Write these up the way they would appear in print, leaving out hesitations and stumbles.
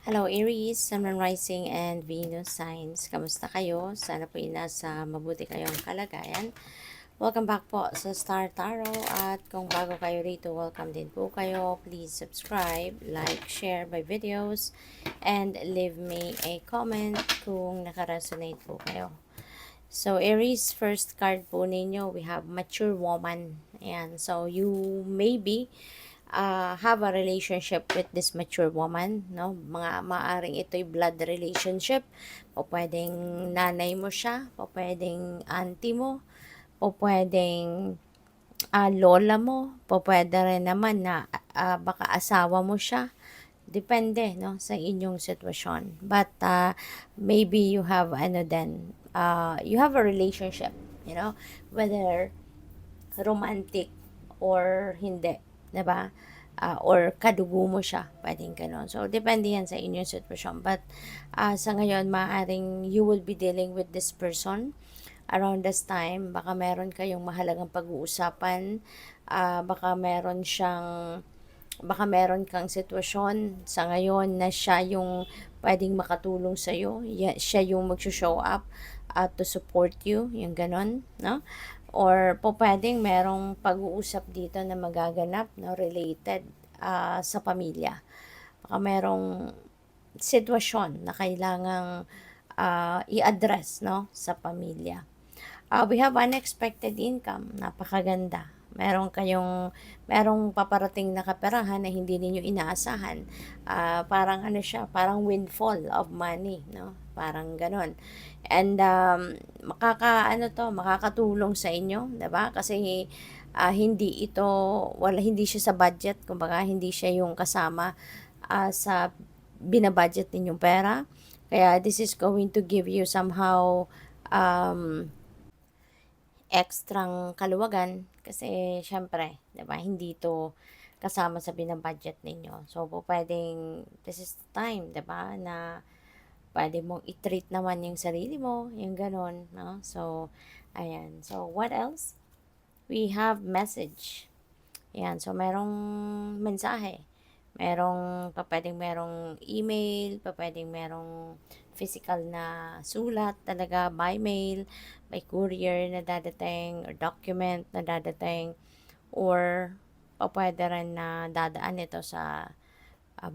Hello Aries, Sun, Moon, Rising, and Venus signs. Kamusta kayo? Sana po nasa mabuti kayong kalagayan. Welcome back po sa Star Tarot at kung bago kayo rito, welcome din po kayo. Please subscribe, like, share my videos, and leave me a comment kung nakaresonate po kayo. So Aries, first card po ninyo, we have mature woman. Ayan, so you maybe have a relationship with this mature woman, no? Maaring ito'y blood relationship. O pwedeng nanay mo siya, o pwedeng auntie mo, o pwedeng lola mo, o pwede rin naman na baka asawa mo siya. Depende, no, sa inyong sitwasyon. But maybe you have you have a relationship, whether romantic or hindi, 'di ba? Or kadugo mo siya, pwedeng gano'n. So, depende yan sa inyong sitwasyon. But, sa ngayon, maaaring you will be dealing with this person around this time. Baka meron kayong mahalagang pag-uusapan. Baka meron kang sitwasyon sa ngayon na siya yung pwedeng makatulong sa'yo. Siya yung mag-show up to support you, yung ganon, no? Or po pwedeng merong pag-uusap dito na magaganap, no, related sa pamilya. Baka merong sitwasyon na kailangang i-address, no, sa pamilya. We have unexpected income, napakaganda. Merong paparating na kaperahan na hindi ninyo inaasahan. Parang ano siya, parang windfall of money, no? Parang ganon. And makakatulong sa inyo, 'di ba? Kasi hindi siya sa budget, kumbaga hindi siya yung kasama sa binabudget ninyong pera. Kaya this is going to give you somehow ekstrang kaluwagan kasi syempre, 'di ba, hindi ito kasama sa binabudget ninyo. So, pwedeng this is the time, 'di ba, na pwede mong i-treat naman yung sarili mo, yung gano'n, no? So, ayan. So, what else? We have message. Ayan. So, merong mensahe. Pwedeng merong email, pwedeng merong physical na sulat talaga by mail, by courier na dadating, or document na dadating, or pwede rin na dadaan ito sa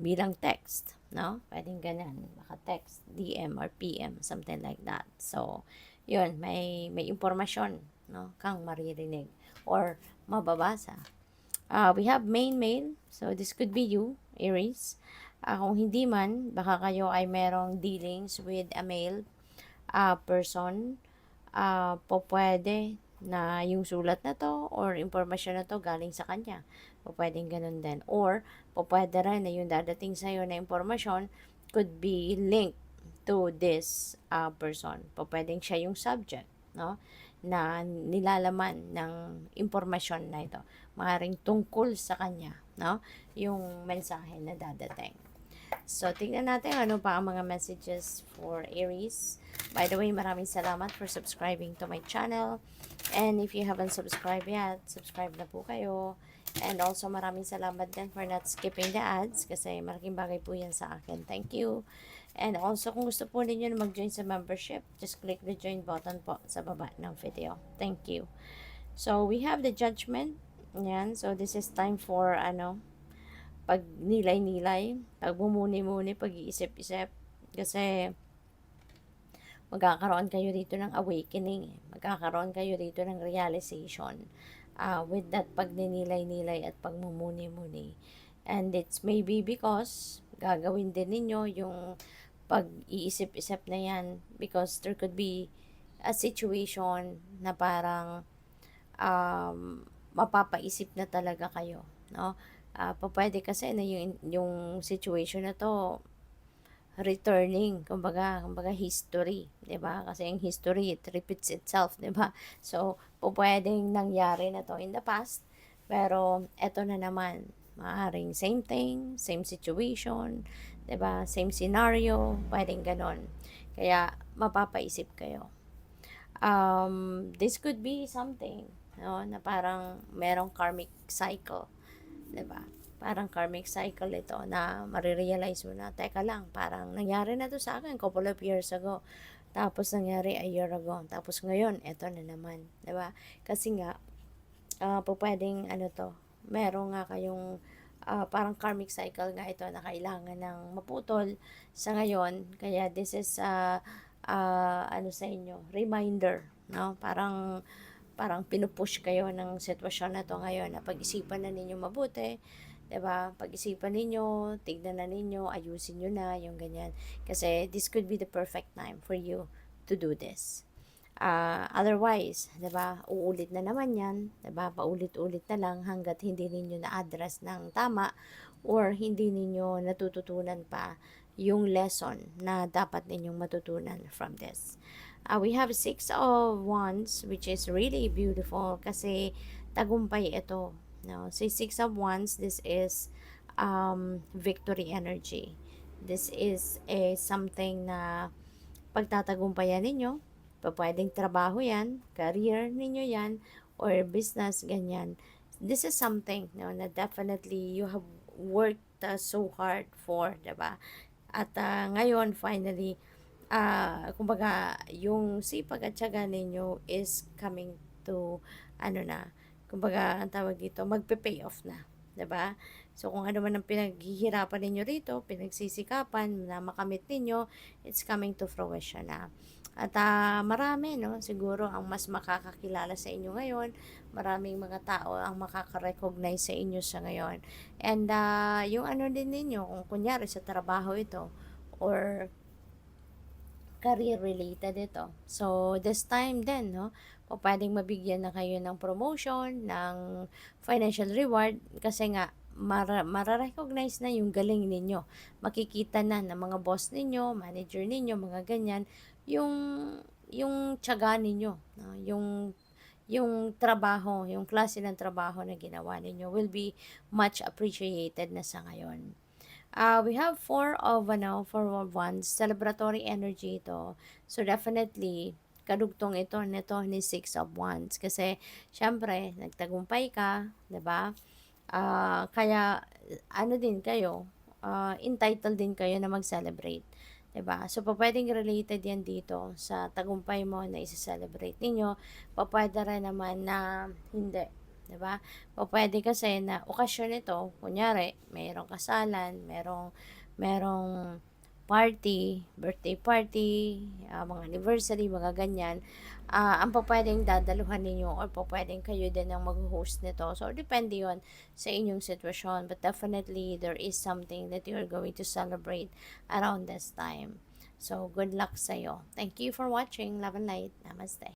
bilang text, no? Pwedeng ganun, baka text, DM or PM, something like that. So, yun, may impormasyon, no, kang maririnig or mababasa. We have main mail, so this could be you, Aries. Kung hindi man, baka kayo ay merong dealings with a male person. Pwede na yung sulat na to or impormasyon na to galing sa kanya. Pwedeng ganun din. Or, pwede rin na yung dadating sa'yo na impormasyon could be linked to this person. Pwedeng siya yung subject, no, na nilalaman ng impormasyon na ito. Maaaring tungkol sa kanya, no, yung mensahe na dadating. So, tingnan natin ano pa ang mga messages for Aries. By the way, maraming salamat for subscribing to my channel. And if you haven't subscribed yet, subscribe na po kayo. And also, maraming salamat din for not skipping the ads kasi malaking bagay po yan sa akin. Thank you. And also, kung gusto po ninyo na mag-join sa membership, just click the join button po sa baba ng video. Thank you. So, we have the judgment. Yan. So, this is time for, pag nilay-nilay, pag bumuni-muni, pag-iisip-isip. Kasi, magkakaroon kayo dito ng awakening. Magkakaroon kayo dito ng realization. With that pagninilay-nilay at pagmumuni-muni. And it's maybe because gagawin din ninyo yung pag-iisip-isip na yan because there could be a situation na parang mapapaisip na talaga kayo, no? Pwede kasi na yung situation na to returning, kumbaga history, 'di ba? Kasi yung history, it repeats itself, 'di ba? So, pwedeng nangyari na to in the past, pero eto na naman, maaring same thing, same situation, 'di ba? Same scenario, pwedeng ganon. Kaya, mapapaisip kayo. This could be something, no, na parang merong karmic cycle, 'di ba? Parang karmic cycle ito na marirealize mo na, teka lang, parang nangyari na to sa akin couple of years ago. Tapos nangyari a year ago. Tapos ngayon, eto na naman. 'Di ba? Kasi nga, pwedeng ano to, meron nga kayong parang karmic cycle nga ito na kailangan ng maputol sa ngayon. Kaya this is ano sa inyo, reminder, no? Parang pinupush kayo ng sitwasyon na to ngayon na pag-isipan na ninyo mabuti, 'di ba? Pag-isipan ninyo, tignan na ninyo, ayusin niyo na yung ganyan. Kasi this could be the perfect time for you to do this. Otherwise, 'di ba, uulit na naman 'yan, 'di ba? Paulit-ulit na lang hangga't hindi ninyo na-address ng tama or hindi ninyo natututunan pa yung lesson na dapat ninyong matutunan from this. We have Six of Wands, which is really beautiful kasi tagumpay ito. No? So, Six of Wands, this is victory energy. This is something na pagtatagumpayan ninyo. Pwedeng trabaho yan, career ninyo yan, or business, ganyan. This is something no, na definitely you have worked so hard for, diba? At ngayon, finally, kumbaga, yung sipag at syaga ninyo is coming to, ano na, kumbaga, ang tawag dito, magpe-pay off na. 'Di ba? So, kung ano man ang pinaghihirapan ninyo rito, pinagsisikapan na makamit ninyo, it's coming to fruition na. At marami, no, siguro ang mas makakakilala sa inyo ngayon, maraming mga tao ang makaka-recognize sa inyo sa ngayon. And yung ano din ninyo, kung kunyari sa trabaho ito, or career related ito. So, this time din, no, pwedeng mabigyan na kayo ng promotion, ng financial reward, kasi nga, mara-recognize na yung galing ninyo. Makikita na ng mga boss ninyo, manager ninyo, mga ganyan, yung, yung tiyaga ninyo, no, yung trabaho, yung klase ng trabaho na ginawa ninyo will be much appreciated na sa ngayon. We have four of wands, celebratory energy ito. So, definitely, kadugtong ito nito ni Six of Wands. Kasi, syempre, nagtagumpay ka, 'di ba? Kaya, ano din kayo, entitled din kayo na mag-celebrate. 'Di ba? So, pwedeng related yan dito sa tagumpay mo na isa-celebrate ninyo. Pwede rin naman na hindi. 'Di ba? Pwede kasi na okasyon ito, kunyari, mayroong kasalan, merong party, birthday party, mga anniversary, mga ganyan. Ang pwedeng dadaluhan ninyo or pwedeng kayo din ang mag-host nito. So, depende yon sa inyong sitwasyon. But definitely, there is something that you're going to celebrate around this time. So, good luck sa'yo. Thank you for watching. Love and light. Namaste.